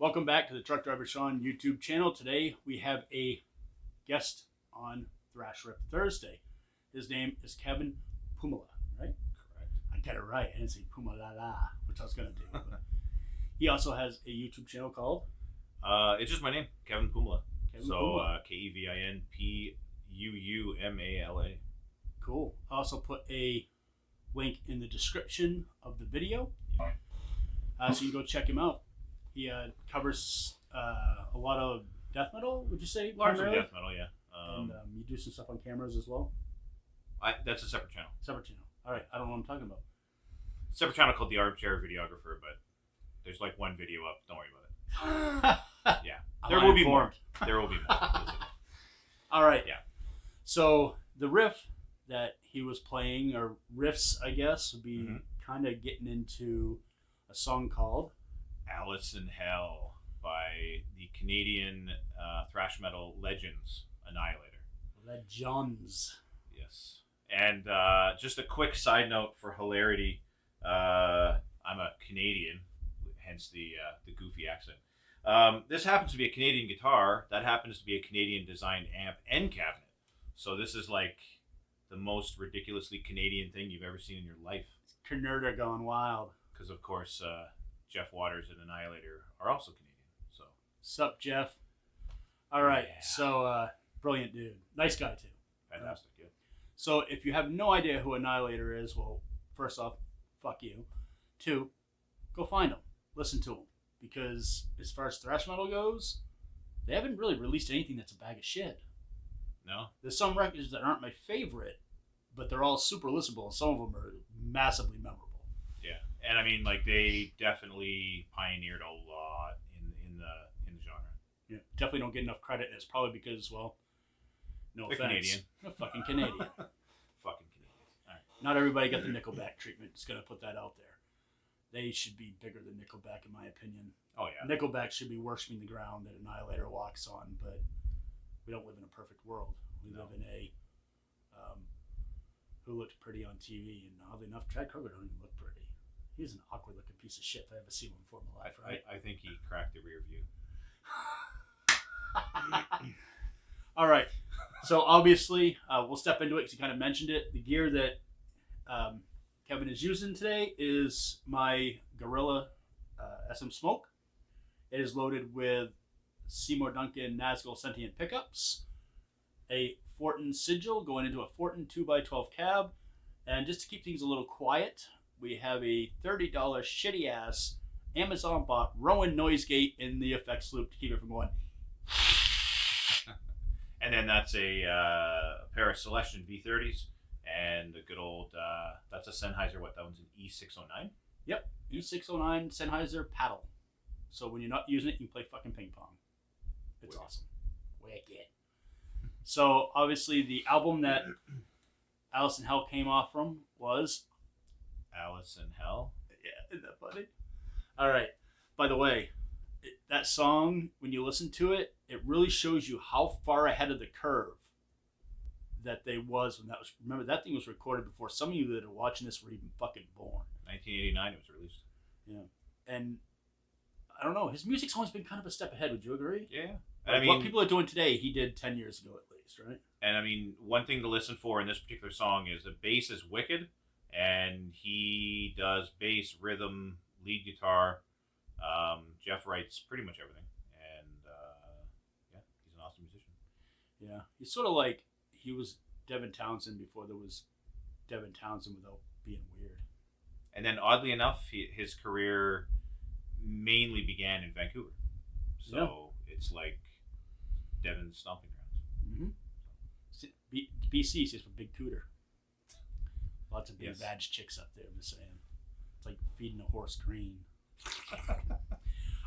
Welcome back to the Truck Driver Sean YouTube channel. Today we have a guest on Thrash Riff Thursday. His name is Kevin Puumala, right? Correct. I got it right. I didn't say Puumala, which I was going to do. But he also has a YouTube channel called... It's just my name, Kevin Puumala. Kevin Puumala. KevinPuumala. Cool. I also put a link in the description of the video. So you can go check him out. He covers a lot of death metal, would you say? Largely death metal, yeah. And you do some stuff on cameras as well? That's a separate channel. Separate channel. All right. I don't know what I'm talking about. Separate channel called The Armchair Videographer, but there's like one video up. Don't worry about it. Yeah. There will be more. There will be more. All right. Yeah. So the riff that he was playing, or riffs, I guess, would be kind of getting into a song called Alice in Hell by the Canadian thrash metal legends, Annihilator. Legends. Yes. And just a quick side note for hilarity, I'm a Canadian, hence the goofy accent. This happens to be a Canadian guitar. That happens to be a Canadian designed amp and cabinet. So this is like the most ridiculously Canadian thing you've ever seen in your life. Canada gone wild. Because of course, Jeff Waters and Annihilator are also Canadian. So, sup, Jeff? All right. Yeah. So, brilliant dude. Nice guy, too. Fantastic, yeah. So, if you have no idea who Annihilator is, well, first off, fuck you. Two, go find him. Listen to him. Because as far as thrash metal goes, they haven't really released anything that's a bag of shit. No? There's some records that aren't my favorite, but they're all super listenable, and some of them are massively memorable. Yeah, and I mean, like, they definitely pioneered a lot in the genre. Yeah, definitely don't get enough credit, and it's probably because, well, no They're offense, Canadian. they're fucking Canadian. Fucking Canadians. All right. Not everybody got the Nickelback treatment. Just gonna put that out there. They should be bigger than Nickelback, in my opinion. Oh yeah. Nickelback should be worshiping the ground that Annihilator walks on, but we don't live in a perfect world. We live in a who looked pretty on TV, and oddly enough, Chad Kroger don't even look pretty. He's an awkward looking piece of shit if I ever seen one before in my life, right? I think he cracked the rear view. All right. So obviously, we'll step into it because you kind of mentioned it. The gear that Kevin is using today is my Gorilla SM Smoke. It is loaded with Seymour Duncan Nazgul Sentient pickups, a Fortin Sigil going into a Fortin 2x12 cab, and just to keep things a little quiet, we have a $30 shitty ass Amazon bought Rowan noise gate in the effects loop to keep it from going. And then that's a pair of Celestion V30s and a good old, that's a Sennheiser, what, that one's an E609? Yep, E609 Sennheiser paddle. So when you're not using it, you can play fucking ping pong. It's Wicked. awesome. Wicked. So obviously the album that Alice in Hell came off from was Alice in Hell. Yeah, isn't that funny? All right. By the way, that song, when you listen to it, it really shows you how far ahead of the curve that they was when that was. Remember, that thing was recorded before some of you that are watching this were even fucking born. 1989 it was released. Yeah. And I don't know, his music's always been kind of a step ahead. Would you agree? Yeah. Like, I mean, what people are doing today, he did 10 years ago at least, right? And I mean, one thing to listen for in this particular song is the bass is wicked, and he does bass, rhythm, lead guitar. Jeff writes pretty much everything, and yeah, he's an awesome musician. Yeah, he's sort of like he was Devin Townsend before there was Devin Townsend without being weird. And then, oddly enough, his career mainly began in Vancouver, so it's like Devin's stomping grounds. BC stands for Big Cooter. Lots of big Yes. badge chicks up there. I'm just saying, it's like feeding a horse green.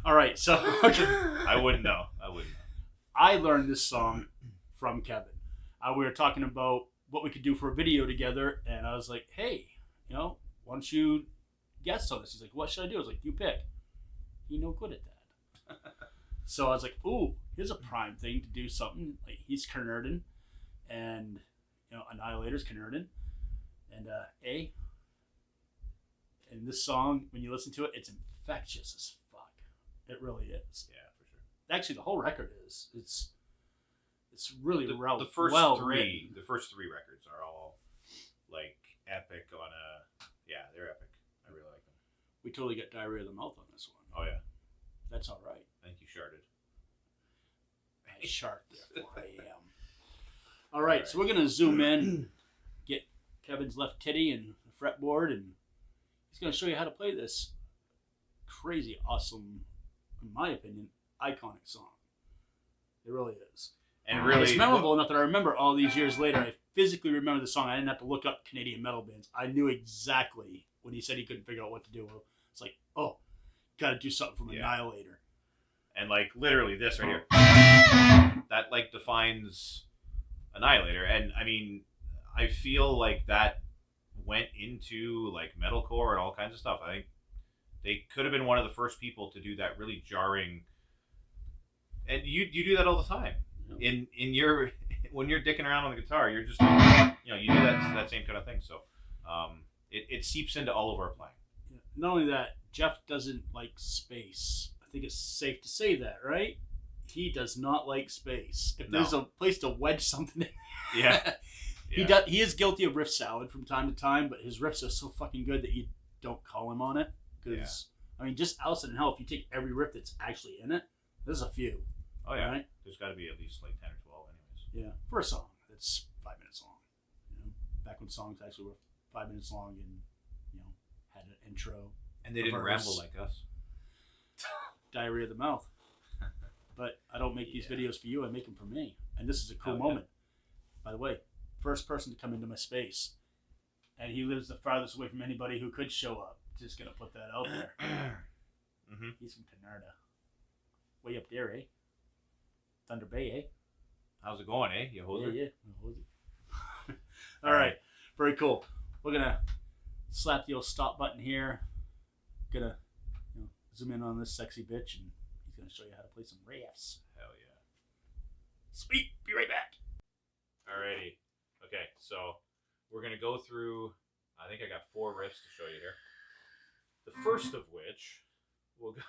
All right, so I wouldn't know. I learned this song from Kevin. We were talking about what we could do for a video together, and I was like, hey, why don't you guest on this? He's like, what should I do? I was like, you pick. You're no good at that. So I was like, ooh, here's a prime thing to do something. Like, he's Canadian, and Annihilator's Canadian, and and this song, when you listen to it, it's infectious as fuck. It really is. Yeah, for sure. Actually, the whole record is. It's really The well first well three, written. the first three records are all like epic on a. Yeah, they're epic. I really like them. We totally got diarrhea of the mouth on this one. Oh yeah, That's all right. I think you sharded. Sharp there, 4 a.m. All right, so we're gonna zoom in, get Kevin's left titty and the fretboard, and he's gonna show you how to play this crazy, awesome, in my opinion, iconic song. It really is. And really, it's memorable enough that I remember all these years later. I physically remember the song. I didn't have to look up Canadian metal bands. I knew exactly when he said he couldn't figure out what to do. It's like, oh, got to do something from Annihilator. And like literally this right here, that like defines Annihilator. And I mean, I feel like that went into like metalcore and all kinds of stuff. I think they could have been one of the first people to do that really jarring. And you do that all the time. In your when you're dicking around on the guitar, you're just you do that same kind of thing. So it seeps into all of our playing. Yeah. Not only that, Jeff doesn't like space. I think it's safe to say that, right? He does not like space. If there's a place to wedge something in, yeah. He is guilty of riff salad from time to time, but his riffs are so fucking good that you don't call him on it. Because I mean, just Allison in Hell. If you take every riff that's actually in it, there's a few. Oh yeah, right? There's got to be at least like 10 or 12, anyways. Yeah, for a song that's 5 minutes long. Back when songs actually were 5 minutes long and had an intro. And they didn't ramble like us. Diarrhea of the mouth. But I don't make these videos for you. I make them for me. And this is a cool moment. By the way, first person to come into my space, and he lives the farthest away from anybody who could show up. Just gonna put that out there. Mm-hmm. He's from Canada, way up there, eh? Thunder Bay, eh? How's it going, eh? You hoser? Yeah. All right, very cool. We're gonna slap the old stop button here. Gonna zoom in on this sexy bitch, and he's gonna show you how to play some riffs. Hell yeah! Sweet. Be right back. Alrighty. Okay, so we're gonna go through. I think I got 4 riffs to show you here. The first of which will go.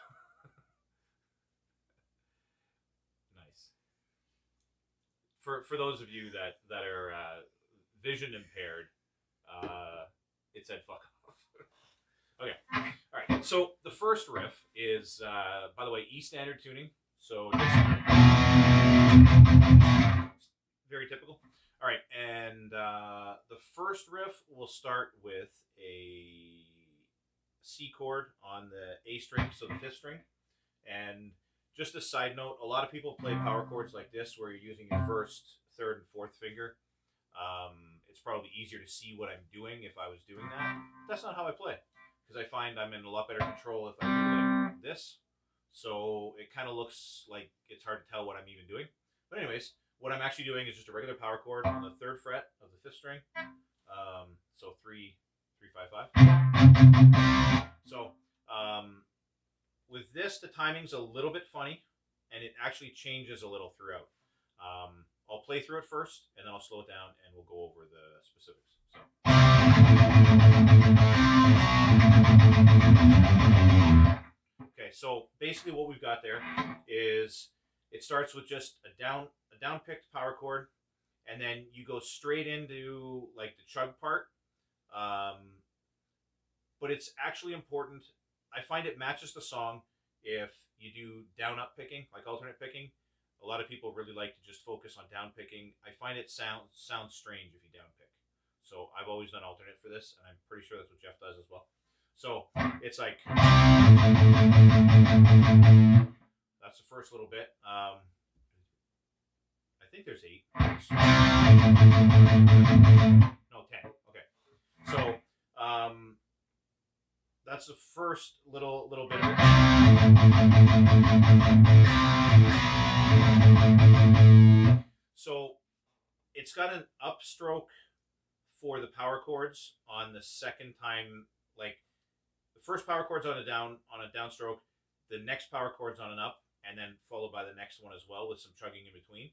Nice. For those of you that are vision impaired, it said fuck off. Okay. All right. So the first riff is, by the way, E standard tuning. So just very typical. All right, and the first riff will start with a C chord on the A string, so the 5th string. And just a side note, a lot of people play power chords like this where you're using your 1st, 3rd, and 4th finger. It's probably easier to see what I'm doing if I was doing that. That's not how I play, because I find I'm in a lot better control if I do like this. So it kind of looks like it's hard to tell what I'm even doing. But anyways, what I'm actually doing is just a regular power chord on the 3rd fret of the 5th string. So 3, 3, 5, 5. So with this, the timing's a little bit funny, and it actually changes a little throughout. I'll play through it first, and then I'll slow it down, and we'll go over the specifics. Okay, so basically what we've got there is it starts with just a down picked power chord, and then you go straight into like the chug part. But it's actually important. I find it matches the song if you do down up picking, like alternate picking. A lot of people really like to just focus on down picking. I find it sounds strange if you down pick. So I've always done alternate for this, and I'm pretty sure that's what Jeff does as well. So it's like that's the first little bit. I think there's 8. No, 10. Okay. So that's the first little bit of it. So it's got an upstroke for the power chords on the second time. Like the first power chord's on a downstroke, the next power chord's on an up, and then followed by the next one as well with some chugging in between.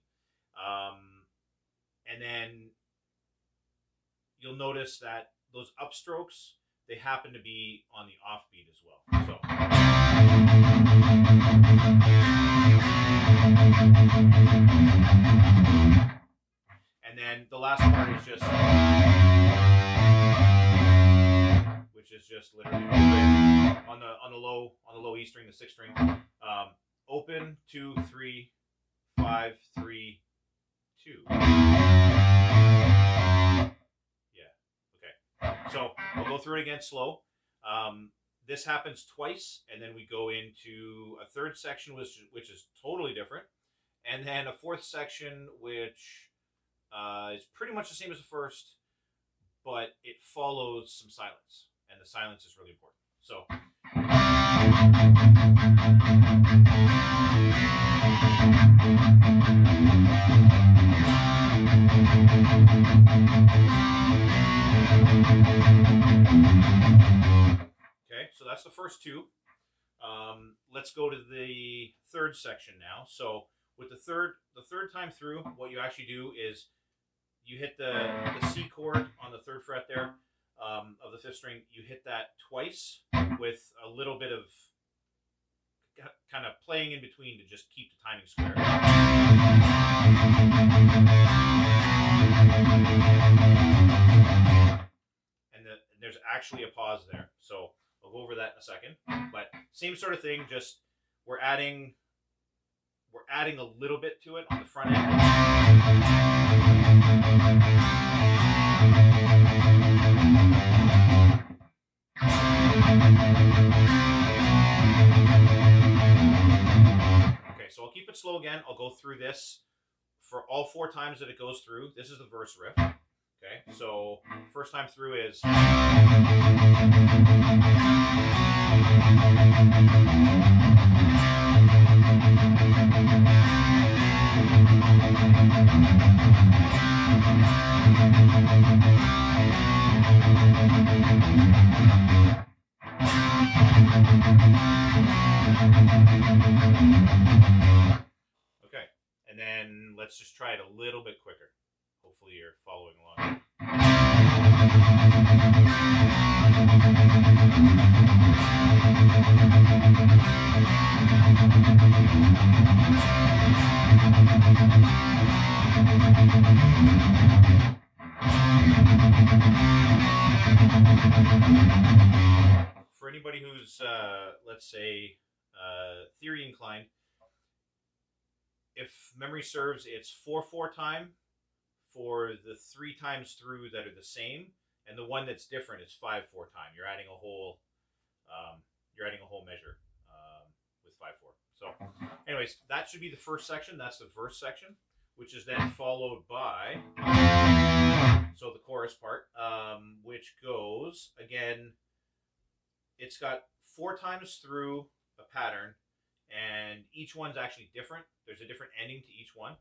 And then you'll notice that those upstrokes, they happen to be on the offbeat as well. So And then the last part is just, which is just literally open on the low E string, the sixth string. Open 2 3 5 3 2. Yeah. Okay. So we'll go through it again slow. This happens twice, and then we go into a third section, which is totally different, and then a fourth section, which is pretty much the same as the first, but it follows some silence, and the silence is really important. So. Okay, so that's the first two. Let's go to the third section now. So with the third time through, what you actually do is you hit the C chord on the third fret there of the fifth string. You hit that twice with a little bit of kind of playing in between to just keep the timing square. And there's actually a pause there. So I'll go over that in a second. But same sort of thing, just we're adding a little bit to it on the front end. Okay, so I'll keep it slow again. I'll go through this for all 4 times that it goes through. This is the verse riff. Okay, so first time through is. Okay, and then let's just try it a little bit quicker. Hopefully you're following along. For anybody who's, let's say, theory inclined, if memory serves, it's 4/4 time for the 3 times through that are the same, and the one that's different is 5/4 time. You're adding a whole measure with 5/4. So, anyways, that should be the first section. That's the verse section, which is then followed by the chorus part, which goes again. It's got 4 times through a pattern, and each one's actually different. There's a different ending to each one,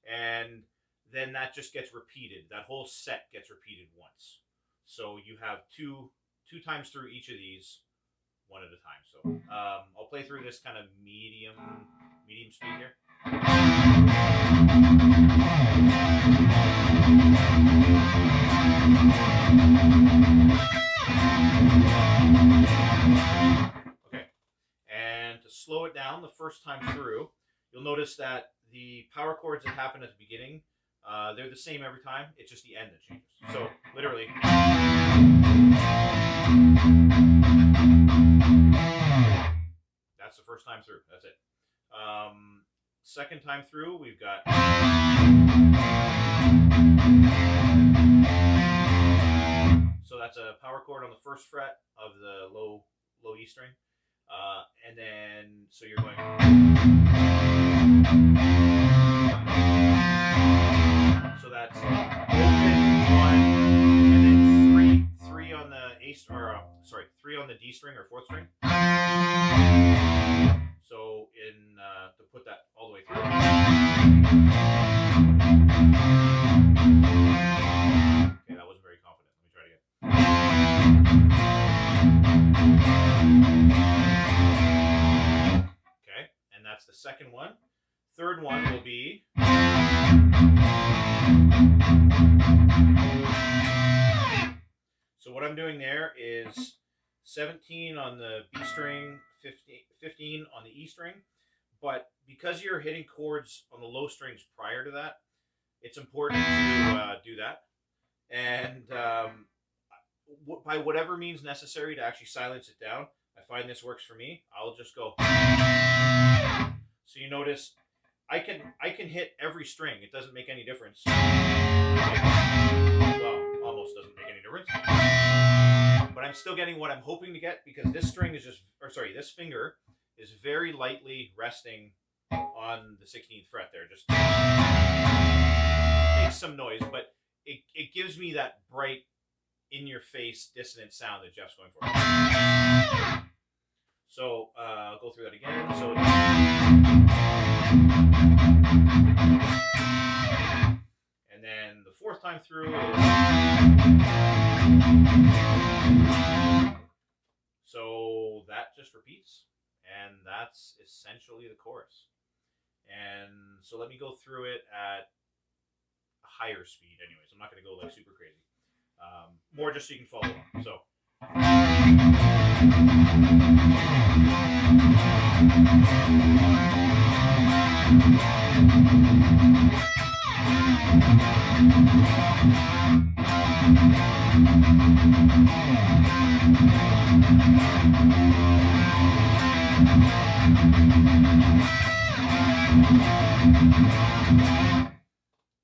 and then that just gets repeated. That whole set gets repeated once. So you have two times through each of these, one at a time. So I'll play through this kind of medium speed here. Okay, and to slow it down the first time through, you'll notice that the power chords that happen at the beginning, they're the same every time. It's just the end that changes. So literally. That's the first time through. That's it. Second time through, we've got. So that's a power chord on the first fret of the low E string. And then, so you're going. So that's open 1, and then 3 on the A string, or 3 on the D string or 4th string. So to put that all the way through. Okay, that wasn't very confident. Let me try it again. Okay, and that's the second one. Third one will be. So what I'm doing there is 17 on the B string, 15 on the E string. But because you're hitting chords on the low strings prior to that, it's important to do that. And by whatever means necessary to actually silence it down, I find this works for me. I'll just go. So you notice I can hit every string. It doesn't make any difference. Well, almost doesn't make any difference. But I'm still getting what I'm hoping to get because this string is this finger is very lightly resting on the 16th fret there. Just makes some noise, but it gives me that bright, in-your-face, dissonant sound that Jeff's going for. So I'll go through that again. So and then the fourth time through is so that just repeats, and that's essentially the chorus. And so let me go through it at a higher speed anyways. I'm not going to go like super crazy. More just so you can follow along. So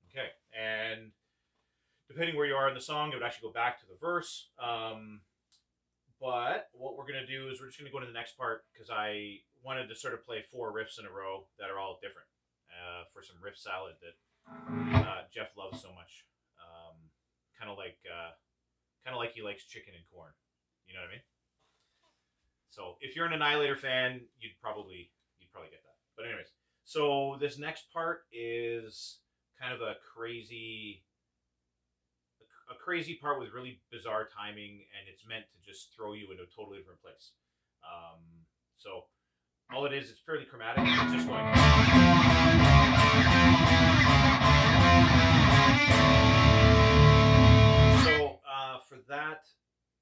okay, and depending where you are in the song, it would actually go back to the verse. But what we're going to do is we're just going to go to the next part because I wanted to sort of play 4 riffs in a row that are all different for some riff salad that Jeff loves so much. Kind of like he likes chicken and corn. You know what I mean? So if you're an Annihilator fan, you'd probably get that. But anyways, so this next part is kind of a crazy part with really bizarre timing, and it's meant to just throw you into a totally different place. So all it is, it's fairly chromatic. It's just going. So for that,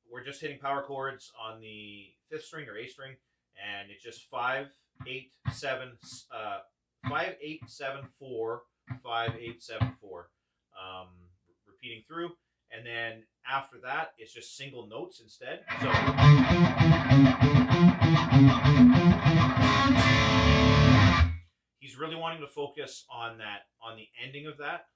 we're just hitting power chords on the 5th string or A string, and it's just 5, 8, 7, 5, 8, 7, 4, 5, 8, 7, 4, repeating through. And then after that, it's just single notes instead. So he's really wanting to focus on that, on the ending of that.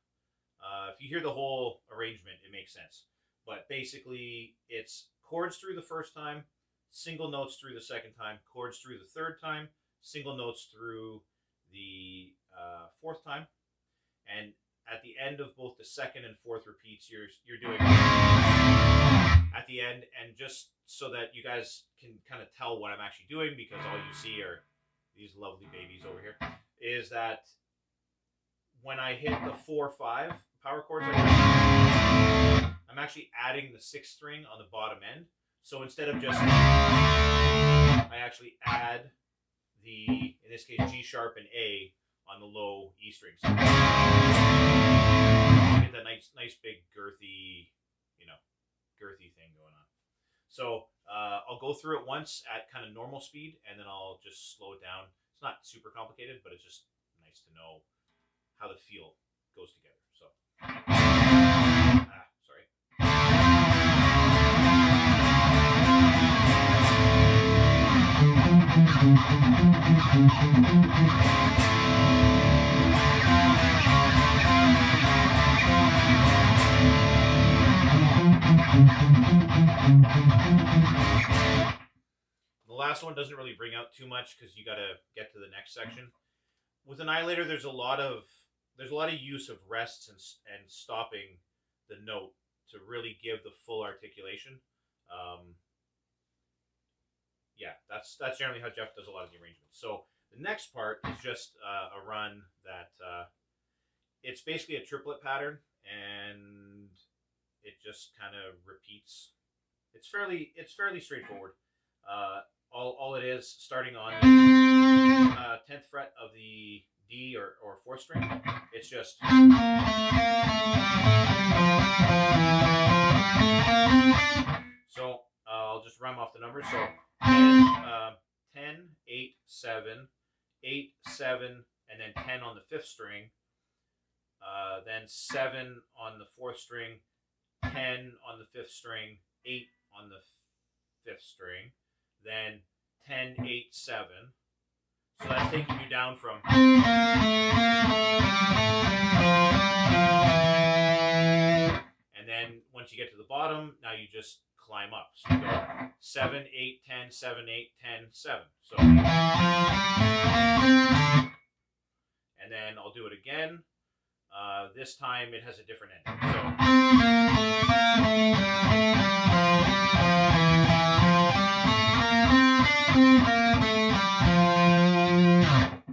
If you hear the whole arrangement, it makes sense. But basically, it's chords through the first time, single notes through the second time, chords through the third time, single notes through the 4th time, and at the end of both the 2nd and 4th repeats, you're doing at the end, and just so that you guys can kind of tell what I'm actually doing, because all you see are these lovely babies over here, is that when I hit the 4-5 power chords, I'm actually adding the 6th string on the bottom end. So instead of just, I actually add the, in this case, G sharp and A on the low E strings. So get that nice big girthy thing going on. So I'll go through it once at kind of normal speed, and then I'll just slow it down. It's not super complicated, but it's just nice to know how the feel goes together. So, sorry. The last one doesn't really bring out too much because you got to get to the next section. With Annihilator, there's a lot of use of rests and stopping the note to really give the full articulation. Yeah, that's generally how Jeff does a lot of the arrangements. So the next part is just a run that it's basically a triplet pattern, and it just kind of repeats. It's fairly straightforward. All it is, starting on the 10th fret of the D or 4th string, it's just so I'll just rhyme off the numbers. So 10, 8, 7, 8, 7, and then 10 on the 5th string. Then 7 on the 4th string, 10 on the 5th string, 8 on the 5th string, then 10, 8, 7. So that's taking you down from. And then once you get to the bottom, now you just climb up. So you go 7, 8, 10, 7, 8, 10, 7. So. And then I'll do it again. This time it has a different ending. So.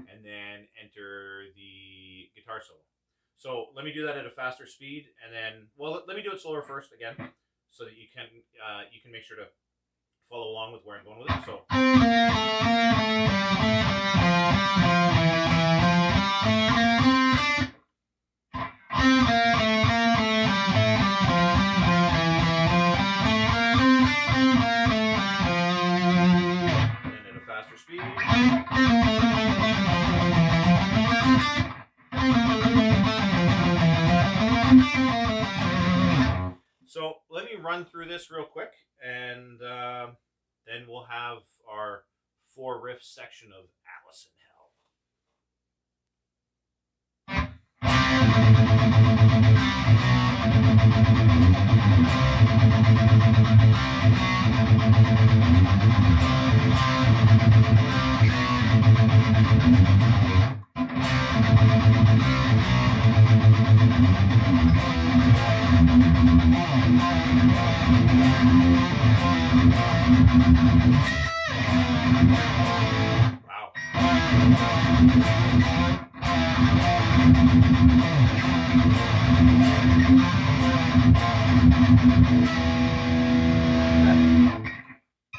And then enter the guitar solo. So let me do that at a faster speed, and then, well, let me do it slower first again, so that you can make sure to follow along with where I'm going with it. So. Speed. So let me run through this real quick, and then we'll have our 4 riff section of Alice in Hell. Wow.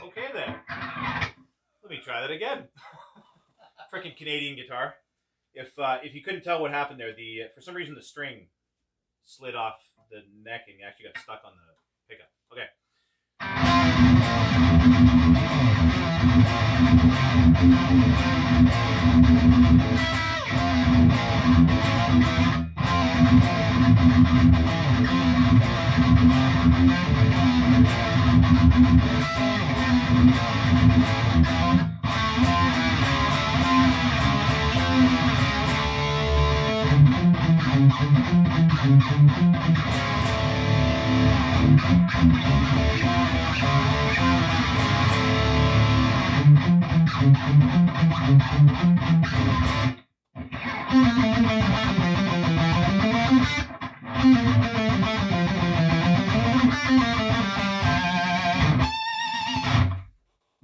Okay then. Let me try that again. Freaking Canadian guitar. If you couldn't tell what happened there, for some reason the string slid off the neck and actually got stuck on the pickup. Okay.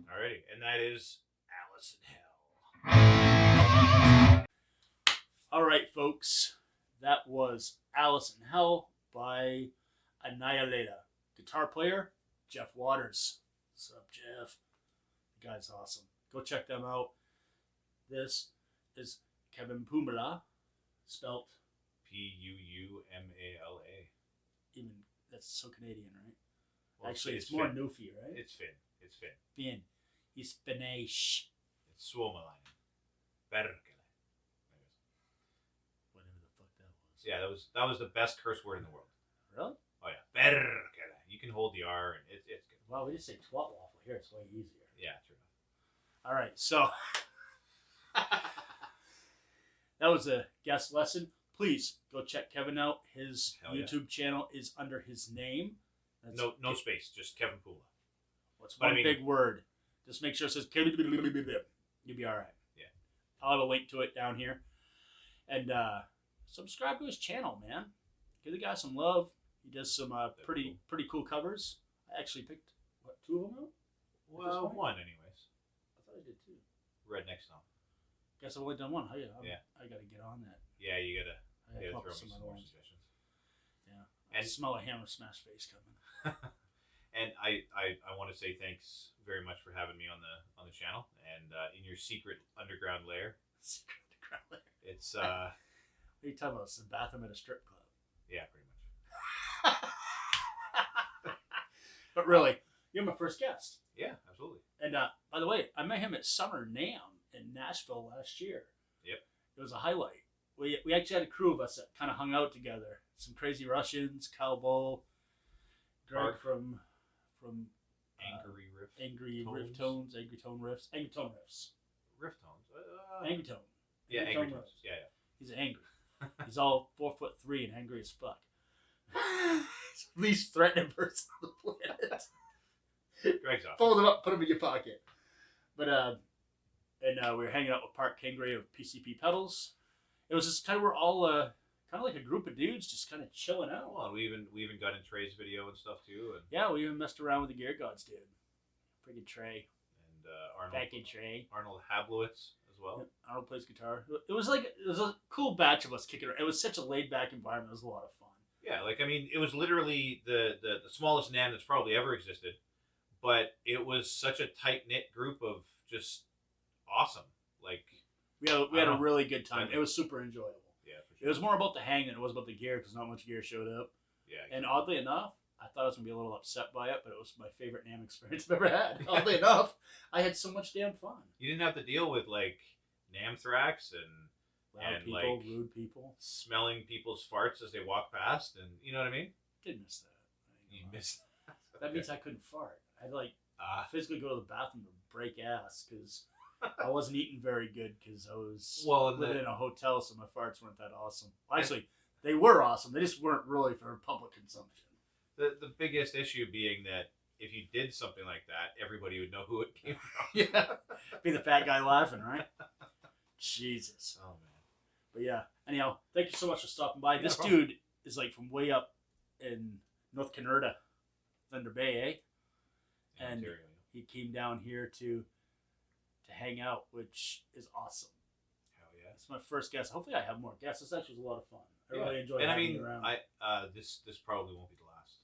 Alrighty, and that is Alice in Hell. Alright, folks, that was Alice in Hell by Annihilator. Guitar player, Jeff Waters. What's up, Jeff? The guy's awesome. Go check them out. This is Kevin Puumala, spelt Puumala. Even that's so Canadian, right? Well, actually, it's more Newfie, right? It's Finn. It's Finn. Finn. He's Finnish. It's Suomalainen. Perkele. Whatever the fuck that was. Yeah, that was the best curse word in the world. Really? Oh yeah, Perkele. You can hold the R, and it's good. Well, we just say twat waffle here. It's way easier. Yeah, true enough. All right, so that was a guest lesson. Please go check Kevin out. His YouTube channel is under his name. That's no space, just Kevin Puumala. What's one big word? Just make sure it says Kevin. You'll be all right. Yeah. I'll have a link to it down here. And subscribe to his channel, man. Give the guy some love. He does some pretty cool covers. I actually picked, 2 of them out? Well, one anyways. I thought I did 2. Redneck Stomp. Guess I've only done 1. Yeah. I got to get on that. Yeah, you gotta throw throw me some some other more ones. suggestions. Yeah. I smell a hammer smash face coming. And I want to say thanks very much for having me on the channel and in your secret underground lair. Secret underground lair. It's What are you talking about? It's the bathroom at a strip club. Yeah, pretty much. But really, you're my first guest. Yeah, absolutely. And by the way, I met him at Summer NAMM in Nashville last year. Yep. It was a highlight. We actually had a crew of us that kind of hung out together. Some crazy Russians, Kyle Bull, Greg Mark. from Angry Riff. Angry Tones. Riff Tones, Angry Tone Riffs, Angry Tone Riffs, Riff Tones. Angry Tone. Yeah, Angry Angry Tone Tones. Riffs. Yeah, He's angry. He's all 4'3" and angry as fuck. Least threatening person on the planet. yeah. Greg's awesome. Fold him up, put him in your pocket. But we were hanging out with Park Kingray of PCP Pedals. It was just kind of we're all kind of like a group of dudes just kind of chilling out. Well, we even got in Trey's video and stuff too, and Yeah, we even messed around with the Gear Gods dude. Friggin' Trey. and Arnold. Back in Trey. Arnold Hablowitz as well. Arnold plays guitar. It was a cool batch of us kicking around. It was such a laid back environment. It was a lot of fun. Yeah, like I mean, it was literally the smallest NAMM that's probably ever existed, but it was such a tight knit group of just awesome. Like We had a really good time. It was super enjoyable. yeah, for sure. It was more about the hang than it was about the gear because not much gear showed up. Yeah, exactly. And oddly enough, I thought I was gonna be a little upset by it, but it was my favorite NAMM experience I've ever had. Oddly enough, I had so much damn fun. You didn't have to deal with like Namthrax and Loud people, like, rude people. smelling people's farts as they walk past, and you know what I mean. Did miss that. You missed that. That means I couldn't fart. I had to Ah. physically go to the bathroom to break ass because I wasn't eating very good because I was living in a hotel, so my farts weren't that awesome. Actually, they were awesome. They just weren't really for public consumption. The biggest issue being that if you did something like that, everybody would know who it came from. Yeah, be the fat guy laughing, right? Jesus. Oh man. But yeah, anyhow, thank you so much for stopping by. Yeah, This no problem. dude is like from way up in North Canada, Thunder Bay, eh? And Ontario. he came down here to hang out, which is awesome. Hell yeah. It's my first guest. Hopefully, I have more guests. This actually was a lot of fun. I really enjoyed And I having mean, you around. this probably won't be the last.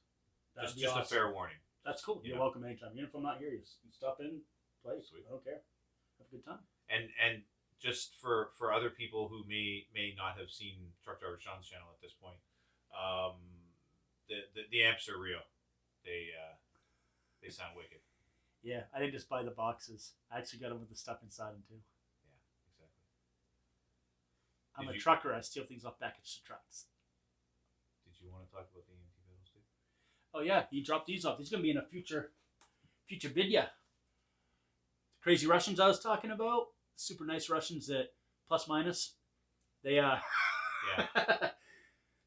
That'd be Just awesome. a fair warning. That's cool. You're Yeah. welcome anytime. Even if I'm not here, you can stop in, play. Sweet. I don't care. Have a good time. And just for other people who may not have seen Truck Driver Sean's channel at this point, the amps are real. They sound wicked. Yeah, I didn't just buy the boxes. I actually got them with the stuff inside them too. Yeah, exactly. I'm Did a you- trucker. I steal things off package trucks. Did you want to talk about the EMT pedals too? Oh yeah, he dropped these off. These are gonna be in a future video. The crazy Russians I was talking about, super nice Russians that plus minus. They Yeah.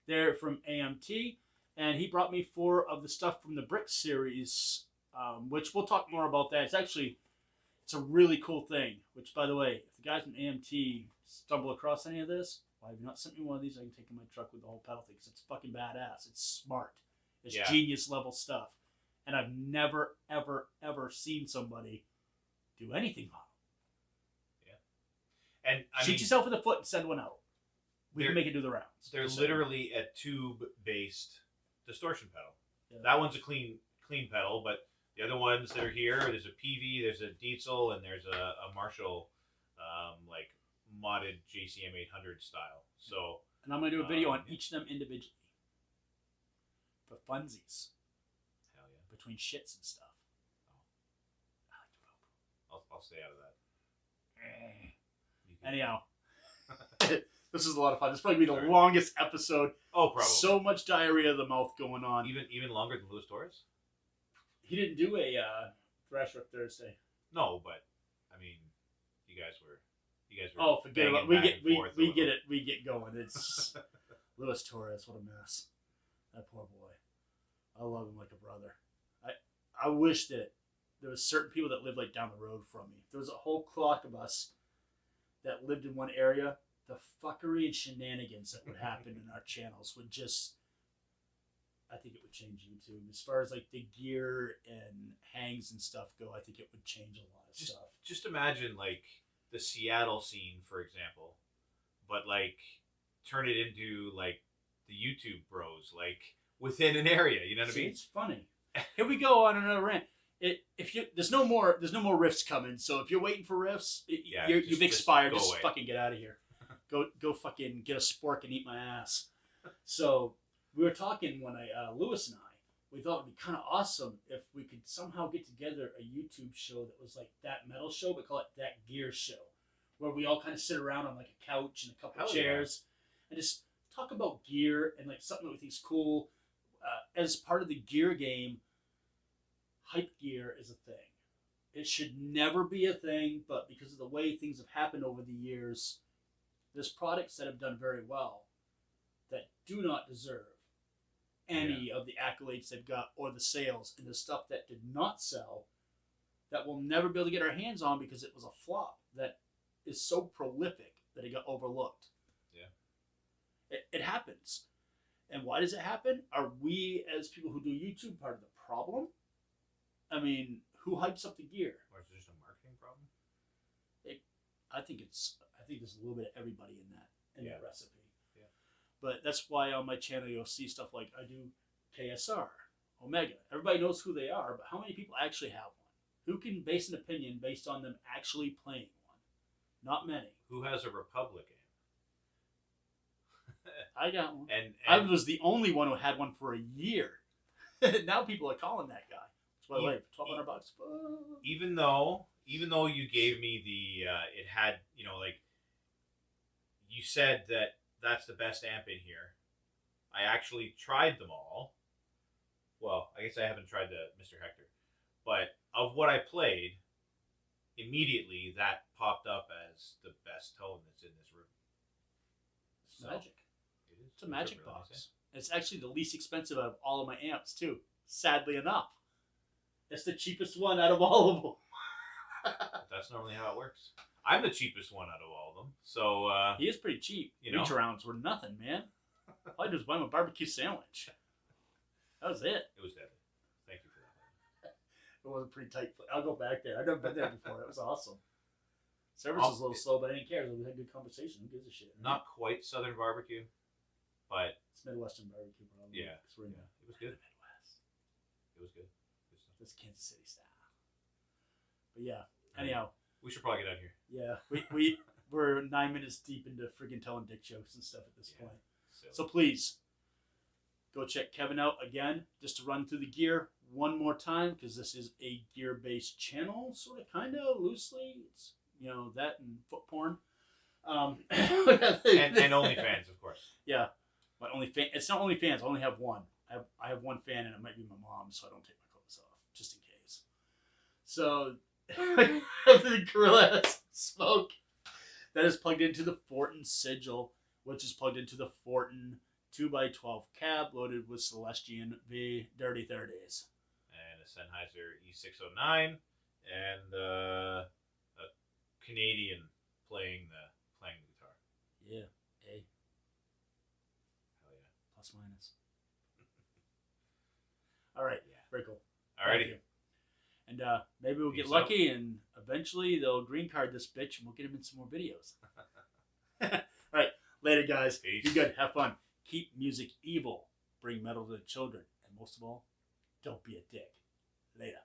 they're from AMT, and he brought me 4 of the stuff from the Brick series, which we'll talk more about that. It's a really cool thing. Which, by the way, if the guys from AMT stumble across any of this, why have you not sent me one of these? I can take in my truck with the whole pedal thing because it's fucking badass. It's smart. It's Yeah. genius level stuff, and I've never, ever, ever seen somebody do anything on them. And I Shoot mean, yourself in the foot and send one out. We can They're- make it do the rounds. they're Just saying. literally a tube-based distortion pedal. Yeah. That one's a clean pedal, but the other ones that are here, there's a PV, there's a Diesel, and there's a Marshall, like modded JCM 800 style. So And I'm going to do a video on yeah. each of them individually. For funsies. hell yeah, Between shits and stuff. I like to I'll stay out of that. rope. You can- Anyhow. This is a lot of fun. This is probably be the Sorry. longest episode. Oh, probably. So much diarrhea of the mouth going on. even longer than Louis Torres? He didn't do a Thrash Riff Thursday. No, but I mean, you guys were. Oh, forget about banging we back get and we, forth a we little. get it. We get going. It's Luis Torres. What a mess. That poor boy. I love him like a brother. I wish that there was certain people that lived like down the road from me. If there was a whole clock of us that lived in one area, the fuckery and shenanigans that would happen in our channels would just, I think it would change YouTube. As far as like the gear and hangs and stuff go, I think it would change a lot of stuff. Just imagine like the Seattle scene, for example, but like turn it into like the YouTube bros, like within an area. You know what I See, mean? it's funny. Here we go on another rant. There's no more riffs coming. So if you're waiting for riffs, you've just expired. go Just away. fucking get out of here. Go fucking get a spork and eat my ass. So we were talking when Lewis and I we thought it'd be kind of awesome if we could somehow get together a YouTube show that was like That Metal Show, but call it That Gear Show, where we all kind of sit around on like a couch and a couple of chairs and just talk about gear and like something that we think is cool. As part of the gear game, hype gear is a thing. It should never be a thing, but because of the way things have happened over the years, there's products that have done very well that do not deserve any of the accolades they've got or the sales, and the stuff that did not sell that we'll never be able to get our hands on because it was a flop that is so prolific that it got overlooked. Yeah. It happens. And why does it happen? Are we, as people who do YouTube, part of the problem? I mean, who hypes up the gear? Or is it just a marketing problem? I think there's a little bit of everybody in that recipe. Yeah. But that's why on my channel you'll see stuff like I do KSR, Omega. Everybody knows who they are, but how many people actually have one? Who can base an opinion based on them actually playing one? Not many. Who has a Republican? I got one. And I was the only one who had one for a year. Now people are calling that guy. That's why like $1,200. Even though you gave me the it had, you know, like you said that that's the best amp in here. I actually tried them all. Well, I guess I haven't tried the Mr. Hector, but of what I played, immediately that popped up as the best tone that's in this room. It's magic. It is. It's a magic box. It's actually the least expensive out of all of my amps too. Sadly enough, it's the cheapest one out of all of them. That's normally how it works. I'm the cheapest one out of all of them, so he is pretty cheap. Reach arounds were nothing, man. All I did was buy him a barbecue sandwich. That was it. It was deadly. Thank you for that. It was a pretty tight. I'll go back there. I've never been there before. It was awesome. Service was a little slow, but I didn't care. We had a good conversation. Who gives a shit? Right? Not quite Southern barbecue, but it's Midwestern barbecue, probably. Yeah, we're in it was good. The Midwest. It was good. Good stuff. It's Kansas City style. But yeah. Anyhow, we should probably get out of here. Yeah, we're 9 minutes deep into friggin' telling dick jokes and stuff at this point. So please go check Kevin out again, just to run through the gear one more time, because this is a gear-based channel, sort of, kind of loosely. It's that and foot porn, and OnlyFans, of course. Yeah, but it's not OnlyFans. I only have one. I have one fan, and it might be my mom, so I don't take my clothes off just in case. So the Gorilla has smoke that is plugged into the Fortin Sigil, which is plugged into the Fortin 2x12 cab loaded with Celestian V Dirty 30s. And a Sennheiser E609 and a Canadian playing the guitar. Yeah, A. Hell yeah. Plus minus. All right, very cool. Alrighty. And maybe we'll get lucky and eventually they'll green card this bitch and we'll get him in some more videos. All right, later guys. Peace. Be good. Have fun. Keep music evil. Bring metal to the children. And most of all, don't be a dick. Later.